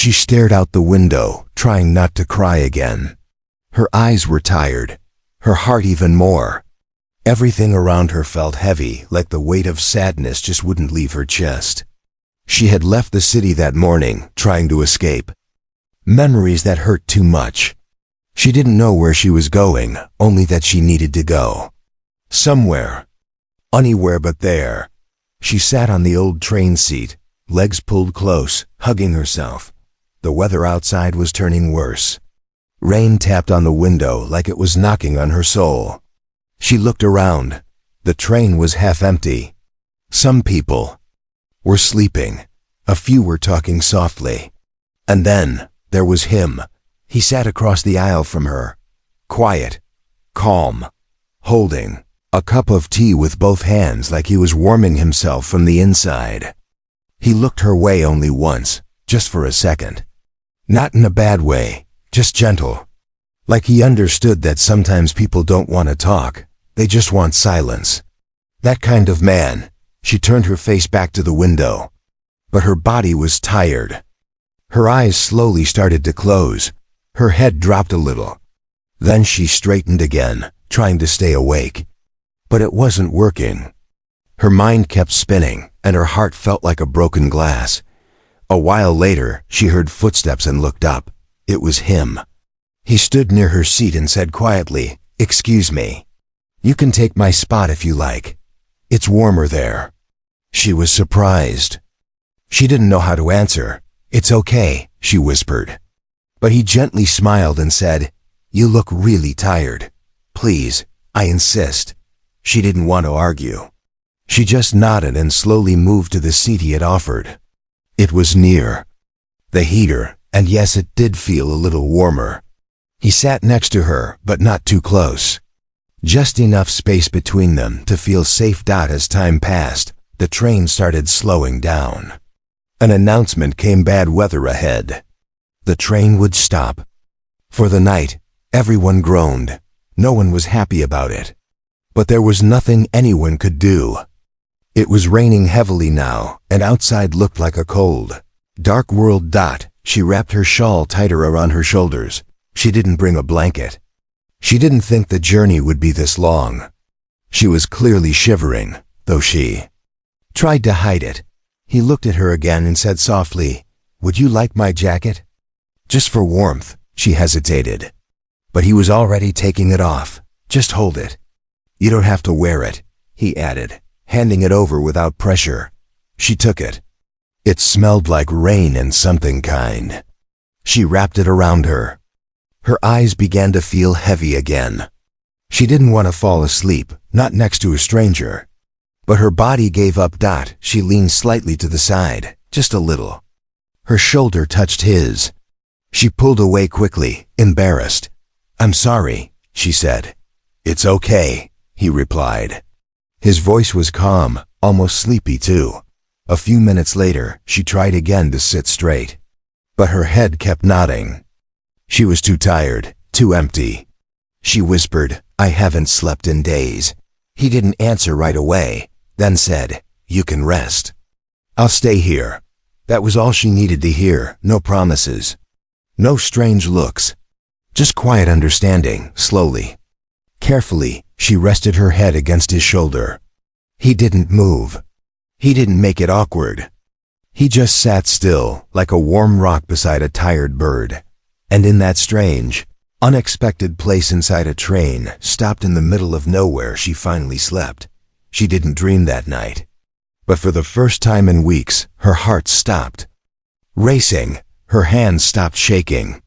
She stared out the window, trying not to cry again. Her eyes were tired, her heart even more. Everything around her felt heavy, like the weight of sadness just wouldn't leave her chest. She had left the city that morning, trying to escape. Memories that hurt too much. She didn't know where she was going, only that she needed to go. Somewhere. Anywhere but there. She sat on the old train seat, legs pulled close, hugging herself. The weather outside was turning worse. Rain tapped on the window like it was knocking on her soul. She looked around. The train was half empty. Some people were sleeping. A few were talking softly. And then there was him. He sat across the aisle from her. Quiet, calm, holding a cup of tea with both hands like he was warming himself from the inside. He looked her way only once, just for a second. Not in a bad way, just gentle. Like he understood that sometimes people don't want to talk, they just want silence. That kind of man. She turned her face back to the window. But her body was tired. Her eyes slowly started to close. Her head dropped a little. Then she straightened again, trying to stay awake. But it wasn't working. Her mind kept spinning, and her heart felt like a broken glass. A while later, she heard footsteps and looked up. It was him. He stood near her seat and said quietly, "Excuse me. You can take my spot if you like. It's warmer there." She was surprised. She didn't know how to answer. "It's okay," she whispered. But he gently smiled and said, "You look really tired. Please, I insist." She didn't want to argue. She just nodded and slowly moved to the seat he had offered. It was near the heater, and yes, it did feel a little warmer. He sat next to her, but not too close. Just enough space between them to feel safe. As time passed, the train started slowing down. An announcement came: bad weather ahead. The train would stop. For the night, everyone groaned. No one was happy about it. But there was nothing anyone could do. It was raining heavily now, and outside looked like a cold, dark world. She wrapped her shawl tighter around her shoulders. She didn't bring a blanket. She didn't think the journey would be this long. She was clearly shivering, though she tried to hide it. He looked at her again and said softly, "Would you like my jacket?" "Just for warmth," she hesitated. But he was already taking it off. "Just hold it. You don't have to wear it," he added, handing it over without pressure. She took it. It smelled like rain and something kind. She wrapped it around her. Her eyes began to feel heavy again. She didn't want to fall asleep, not next to a stranger. But her body gave up. She leaned slightly to the side, just a little. Her shoulder touched his. She pulled away quickly, embarrassed. "I'm sorry," she said. "It's okay," he replied. His voice was calm, almost sleepy too. A few minutes later, she tried again to sit straight. But her head kept nodding. She was too tired, too empty. She whispered, "I haven't slept in days." He didn't answer right away, then said, "You can rest. I'll stay here." That was all she needed to hear. No promises. No strange looks. Just quiet understanding, slowly. Carefully, she rested her head against his shoulder. He didn't move. He didn't make it awkward. He just sat still, like a warm rock beside a tired bird. And in that strange, unexpected place inside a train, stopped in the middle of nowhere, she finally slept. She didn't dream that night. But for the first time in weeks, her heart stopped racing. Her hands stopped shaking.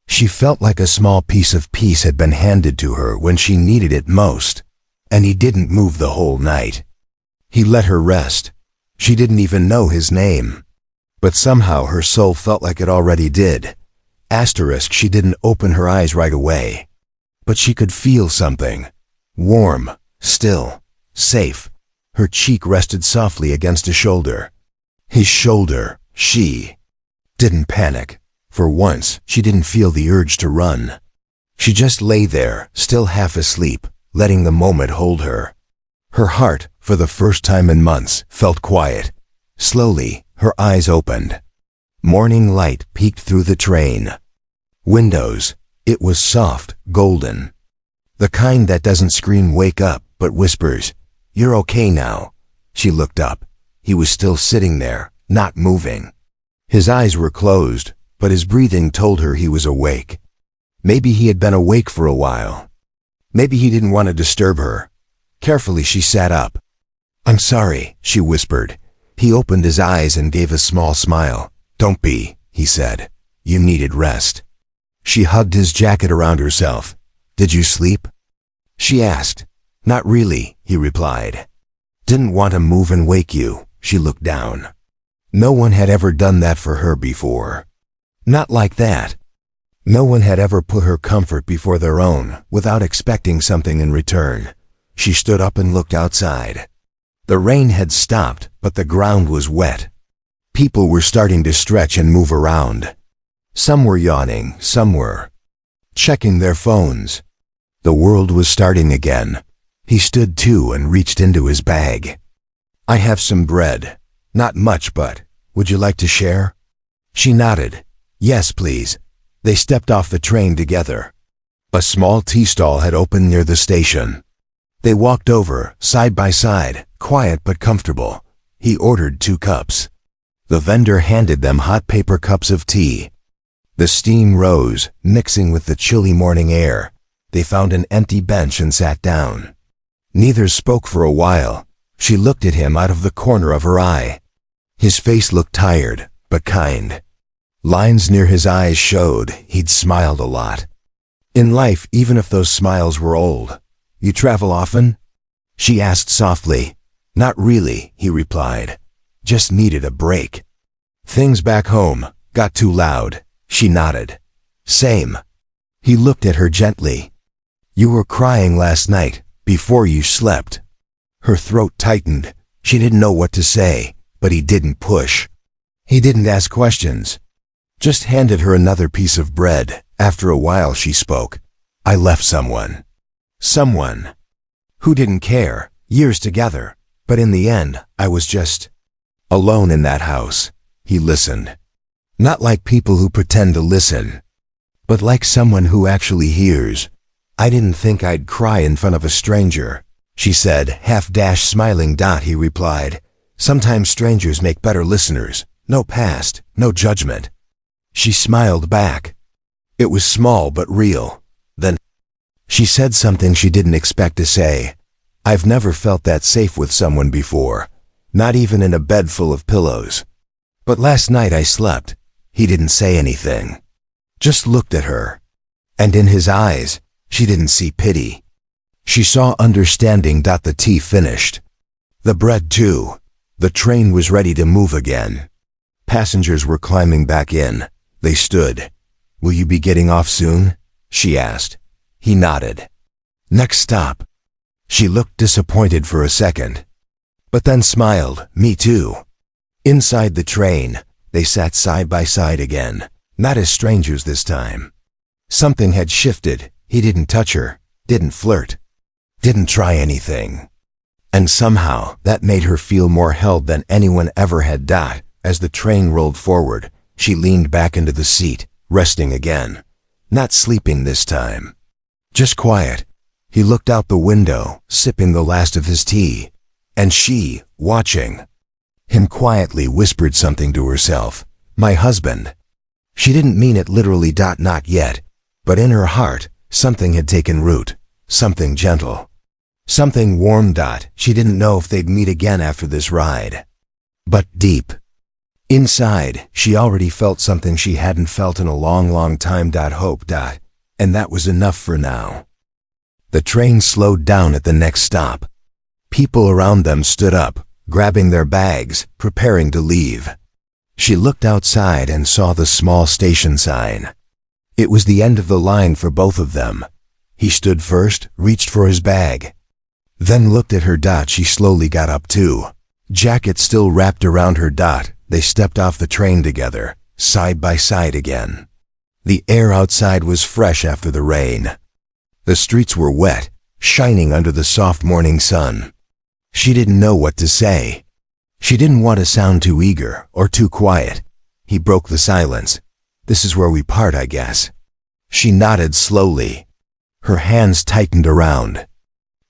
She felt like a small piece of peace had been handed to her when she needed it most. And he didn't move the whole night. He let her rest. She didn't even know his name. But somehow her soul felt like it already did. She didn't open her eyes right away. But she could feel something. Warm, still, safe. Her cheek rested softly against his shoulder. His shoulder. She didn't panic. For once, she didn't feel the urge to run. She just lay there, still half asleep, letting the moment hold her. Her heart, for the first time in months, felt quiet. Slowly, her eyes opened. Morning light peeked through the train. Windows. It was soft, golden. The kind that doesn't scream "wake up," but whispers, "You're okay now." She looked up. He was still sitting there, not moving. His eyes were closed, but his breathing told her he was awake. Maybe he had been awake for a while. Maybe he didn't want to disturb her. Carefully she sat up. "I'm sorry," she whispered. He opened his eyes and gave a small smile. "Don't be," he said. "You needed rest." She hugged his jacket around herself. "Did you sleep?" she asked. "Not really," he replied. "Didn't want to move and wake you." She looked down. No one had ever done that for her before. Not like that. No one had ever put her comfort before their own without expecting something in return. She stood up and looked outside. The rain had stopped, but the ground was wet. People were starting to stretch and move around. Some were yawning, some were checking their phones. The world was starting again. He stood too and reached into his bag. "I have some bread. Not much, but would you like to share?" She nodded. "Yes, please." They stepped off the train together. A small tea stall had opened near the station. They walked over, side by side, quiet but comfortable. He ordered 2 cups. The vendor handed them hot paper cups of tea. The steam rose, mixing with the chilly morning air. They found an empty bench and sat down. Neither spoke for a while. She looked at him out of the corner of her eye. His face looked tired, but kind. Lines near his eyes showed he'd smiled a lot. In life, even if those smiles were old. "You travel often?" she asked softly. "Not really," he replied. "Just needed a break. Things back home got too loud." She nodded. "Same." He looked at her gently. "You were crying last night, before you slept." Her throat tightened. She didn't know what to say, but he didn't push. He didn't ask questions. Just handed her another piece of bread. After a while she spoke. "I left someone. Someone who didn't care, years together, but in the end, I was just alone in that house." He listened. Not like people who pretend to listen, but like someone who actually hears. "I didn't think I'd cry in front of a stranger," she said, smiling. He replied, "Sometimes strangers make better listeners. No past, no judgment." She smiled back. It was small but real. Then she said something she didn't expect to say. "I've never felt that safe with someone before, not even in a bed full of pillows. But last night I slept." He didn't say anything, just looked at her. And in his eyes, she didn't see pity. She saw understanding. The tea finished. The bread too. The train was ready to move again. Passengers were climbing back in. They stood. "Will you be getting off soon?" she asked. He nodded. "Next stop." She looked disappointed for a second, but then smiled. "Me too." Inside the train, they sat side by side again, not as strangers this time. Something had shifted. He didn't touch her, didn't flirt, didn't try anything. And somehow, that made her feel more held than anyone ever had. As the train rolled forward, she leaned back into the seat, resting again. Not sleeping this time. Just quiet. He looked out the window, sipping the last of his tea. And she, watching him quietly, whispered something to herself. "My husband." She didn't mean it literally. Not yet. But in her heart, something had taken root. Something gentle. Something warm. She didn't know if they'd meet again after this ride. But deep inside, she already felt something she hadn't felt in a long time. Hope. And that was enough for now. The train slowed down at the next stop. People around them stood up, grabbing their bags, preparing to leave. She looked outside and saw the small station sign. It was the end of the line for both of them. He stood first, reached for his bag, then looked at her. She slowly got up too. Jacket still wrapped around her. They stepped off the train together, side by side again. The air outside was fresh after the rain. The streets were wet, shining under the soft morning sun. She didn't know what to say. She didn't want to sound too eager or too quiet. He broke the silence. "This is where we part, I guess." She nodded slowly. Her hands tightened around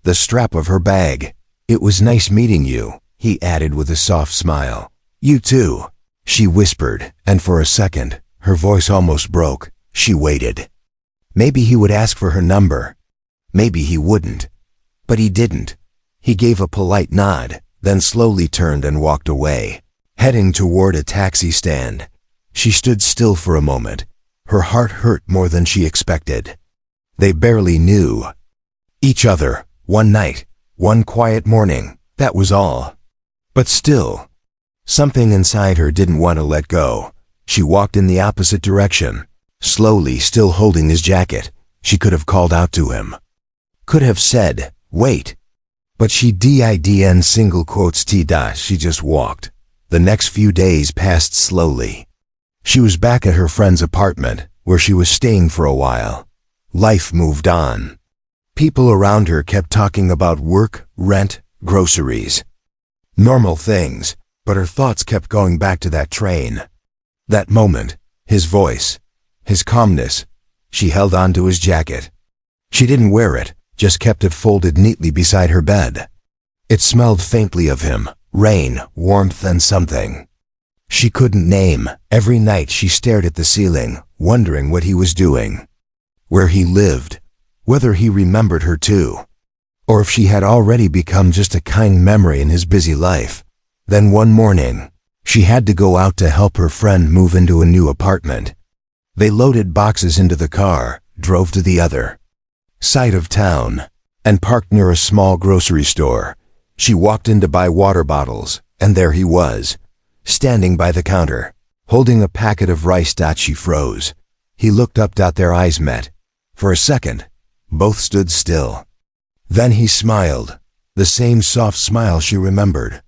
the strap of her bag. "It was nice meeting you," he added with a soft smile. "You too," she whispered, and for a second, her voice almost broke. She waited. Maybe he would ask for her number. Maybe he wouldn't. But he didn't. He gave a polite nod, then slowly turned and walked away, heading toward a taxi stand. She stood still for a moment. Her heart hurt more than she expected. They barely knew each other. One night, one quiet morning, that was all. But still, something inside her didn't want to let go. She walked in the opposite direction, slowly, still holding his jacket. She could have called out to him. Could have said, "Wait." But she didn't single quotes t. She just walked. The next few days passed slowly. She was back at her friend's apartment, where she was staying for a while. Life moved on. People around her kept talking about work, rent, groceries. Normal things, but her thoughts kept going back to that train. That moment, his voice, his calmness. She held on to his jacket. She didn't wear it, just kept it folded neatly beside her bed. It smelled faintly of him, rain, warmth, and something she couldn't name. Every night she stared at the ceiling, wondering what he was doing, where he lived, whether he remembered her too, or if she had already become just a kind memory in his busy life. Then one morning, she had to go out to help her friend move into a new apartment. They loaded boxes into the car, drove to the other side of town, and parked near a small grocery store. She walked in to buy water bottles, and there he was, standing by the counter, holding a packet of rice. She froze. He looked up. Their eyes met. For a second, both stood still. Then he smiled, the same soft smile she remembered.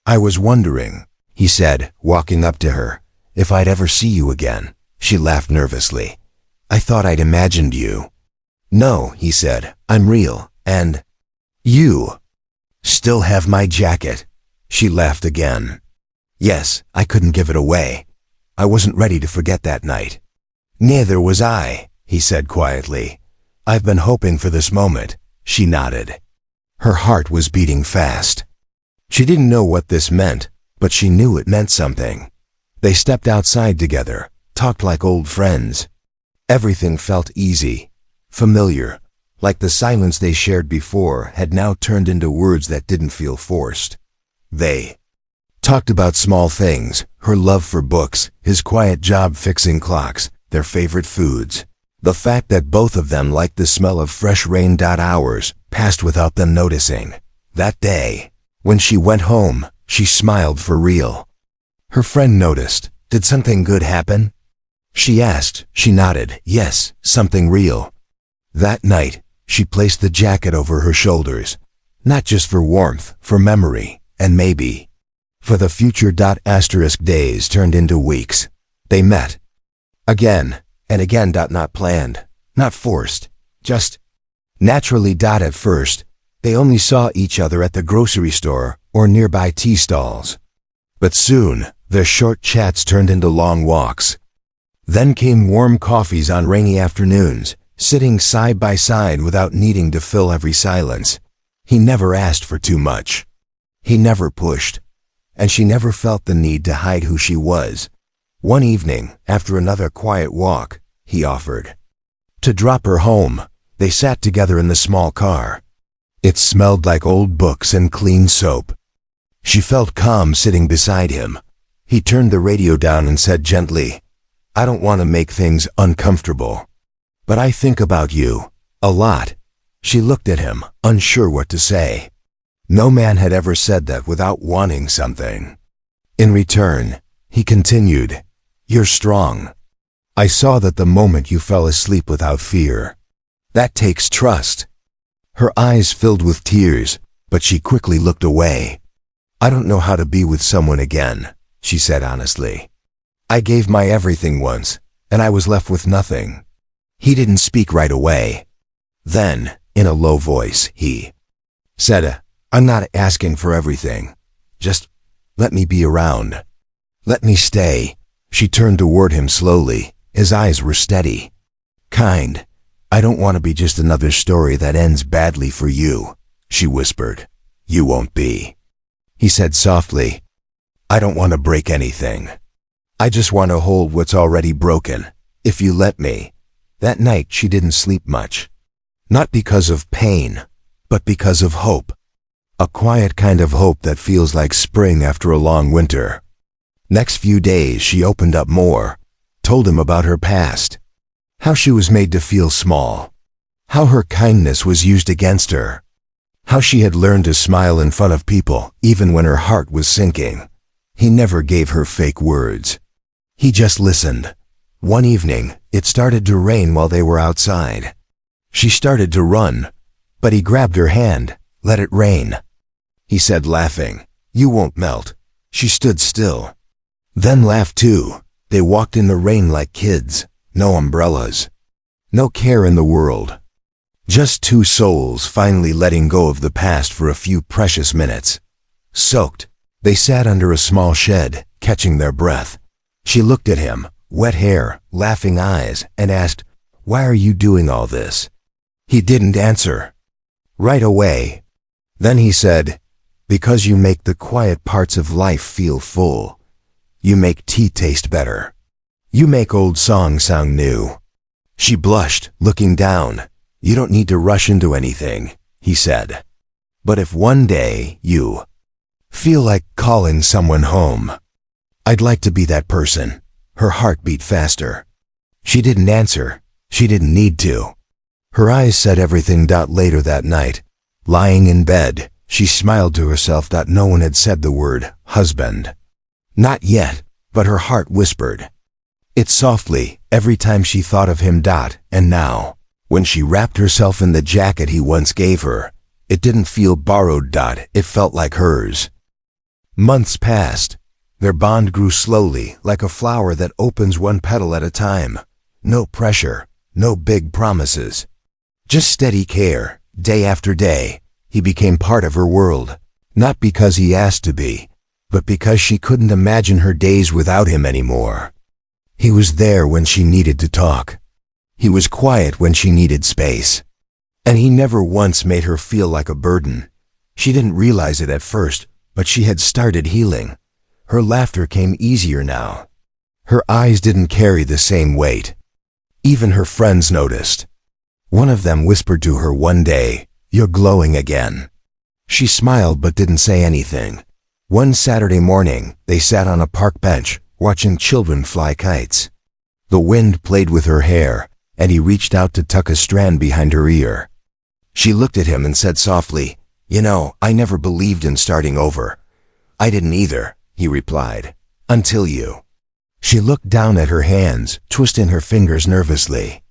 "I was wondering," he said, walking up to her, "if I'd ever see you again." She laughed nervously. "I thought I'd imagined you." "No," he said, "I'm real, and you still have my jacket." She laughed again. "Yes, I couldn't give it away. I wasn't ready to forget that night." "Neither was I," he said quietly. "I've been hoping for this moment." She nodded. Her heart was beating fast. She didn't know what this meant, but she knew it meant something. They stepped outside together, talked like old friends. Everything felt easy, familiar, like the silence they shared before had now turned into words that didn't feel forced. They talked about small things, her love for books, his quiet job fixing clocks, their favorite foods. The fact that both of them liked the smell of fresh rain. Hours passed without them noticing. That day, when she went home, she smiled for real. Her friend noticed. "Did something good happen?" she asked. She nodded. "Yes, something real." That night, she placed the jacket over her shoulders, not just for warmth, for memory, and maybe for the future. Days turned into weeks. They met again and again. Not planned, not forced, just naturally. At first, they only saw each other at the grocery store or nearby tea stalls. But soon, their short chats turned into long walks. Then came warm coffees on rainy afternoons, sitting side by side without needing to fill every silence. He never asked for too much. He never pushed. And she never felt the need to hide who she was. One evening, after another quiet walk, he offered to drop her home. They sat together in the small car. It smelled like old books and clean soap. She felt calm sitting beside him. He turned the radio down and said gently, "I don't want to make things uncomfortable, but I think about you a lot." She looked at him, unsure what to say. No man had ever said that without wanting something in return. He continued, "You're strong. I saw that the moment you fell asleep without fear. That takes trust." Her eyes filled with tears, but she quickly looked away. "I don't know how to be with someone again," she said honestly. "I gave my everything once, and I was left with nothing." He didn't speak right away. Then, in a low voice, he said, "I'm not asking for everything. Just let me be around. Let me stay." She turned toward him slowly. His eyes were steady. "Kind. I don't want to be just another story that ends badly for you," she whispered. "You won't be." He said softly, "I don't want to break anything. I just want to hold what's already broken, if you let me." That night she didn't sleep much. Not because of pain, but because of hope. A quiet kind of hope that feels like spring after a long winter. Next few days she opened up more, told him about her past. How she was made to feel small. How her kindness was used against her. How she had learned to smile in front of people, even when her heart was sinking. He never gave her fake words. He just listened. One evening, it started to rain while they were outside. She started to run, but he grabbed her hand. "Let it rain," he said, laughing. "You won't melt." She stood still. Then laughed too. They walked in the rain like kids. No umbrellas. No care in the world. Just two souls finally letting go of the past for a few precious minutes. Soaked, they sat under a small shed, catching their breath. She looked at him, wet hair, laughing eyes, and asked, "Why are you doing all this?" He didn't answer. Right away. Then he said, "Because you make the quiet parts of life feel full. You make tea taste better. You make old songs sound new." She blushed, looking down. "You don't need to rush into anything," he said. "But if one day you feel like calling someone home, I'd like to be that person." Her heart beat faster. She didn't answer. She didn't need to. Her eyes said everything. Later that night, lying in bed, she smiled to herself that no one had said the word husband. Not yet, but her heart whispered it softly every time she thought of him. And now, when she wrapped herself in the jacket he once gave her, it didn't feel borrowed. It felt like hers. Months passed. Their bond grew slowly, like a flower that opens one petal at a time. No pressure, no big promises. Just steady care, day after day. He became part of her world, not because he asked to be, but because she couldn't imagine her days without him anymore. He was there when she needed to talk. He was quiet when she needed space. And he never once made her feel like a burden. She didn't realize it at first, but she had started healing. Her laughter came easier now. Her eyes didn't carry the same weight. Even her friends noticed. One of them whispered to her one day, "You're glowing again." She smiled but didn't say anything. One Saturday morning, they sat on a park bench, watching children fly kites. The wind played with her hair, and he reached out to tuck a strand behind her ear. She looked at him and said softly, "You know, I never believed in starting over." "I didn't either," he replied, "until you." She looked down at her hands, twisting her fingers nervously.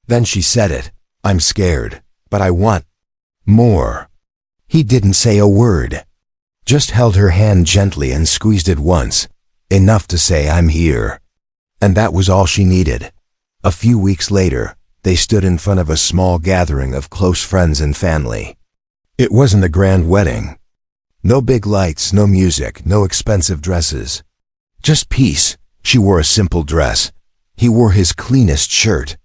Then she said it, "I'm scared, but I want more." He didn't say a word, just held her hand gently and squeezed it once, enough to say, "I'm here." And that was all she needed. A few weeks later, they stood in front of a small gathering of close friends and family. It wasn't a grand wedding. No big lights, no music, no expensive dresses. Just peace. She wore a simple dress. He wore his cleanest shirt.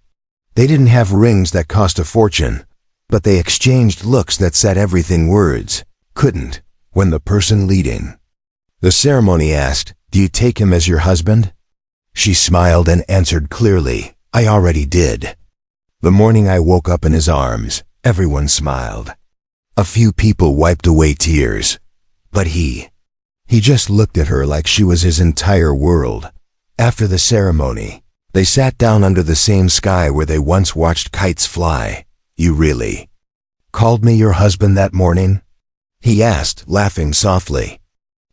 They didn't have rings that cost a fortune, but they exchanged looks that said everything words couldn't when the person leading the ceremony asked, "Do you take him as your husband?" She smiled and answered clearly, "I already did." The morning I woke up in his arms, everyone smiled. A few people wiped away tears, but he just looked at her like she was his entire world. After the ceremony, they sat down under the same sky where they once watched kites fly. "You really called me your husband that morning?" he asked, laughing softly.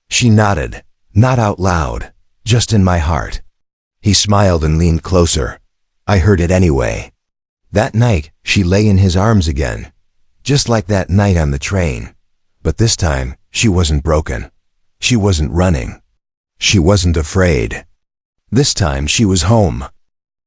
She nodded, not out loud, just in my heart. He smiled and leaned closer. I heard it anyway. That night, she lay in his arms again, just like that night on the train. But this time, she wasn't broken. She wasn't running. She wasn't afraid. This time she was home,